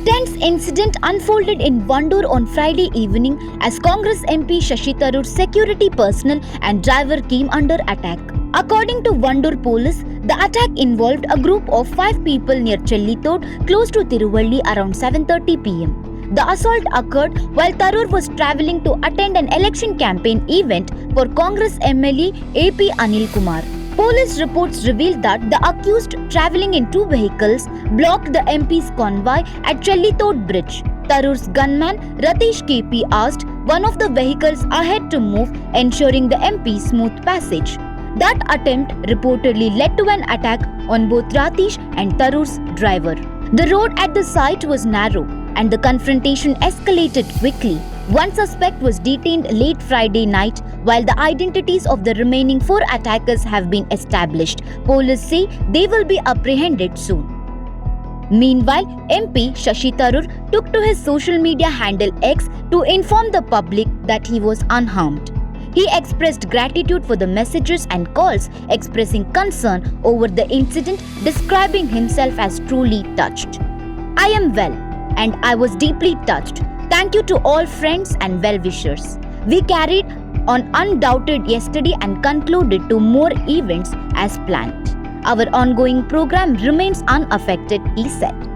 tense incident unfolded in Wandoor on Friday evening as Congress MP Shashi Tharoor's security personnel and driver came under attack. According to Wandoor police, the attack involved a group of 5 people near Chellithode, close to Tiruvallur around 7:30 pm. The assault occurred while Tharoor was travelling to attend an election campaign event for Congress MLA AP Anil Kumar. Police reports revealed that the accused, travelling in 2 vehicles, blocked the MP's convoy at Chellithode bridge. Tharoor's gunman, Ratish KP, asked one of the vehicles ahead to move, ensuring the MP's smooth passage. That attempt reportedly led to an attack on both Ratish and Tharoor's driver. The road at the site was narrow, and the confrontation escalated quickly. One suspect was detained late Friday night, while the identities of the remaining 4 attackers have been established. Police say they will be apprehended soon. Meanwhile, MP Shashi Tharoor took to his social media handle X to inform the public that he was unharmed. He expressed gratitude for the messages and calls expressing concern over the incident, describing himself as truly touched. "I am well, and I was deeply touched. Thank you to all friends and well-wishers. We carried on undoubted yesterday and concluded to more events as planned. Our ongoing program remains unaffected," he said.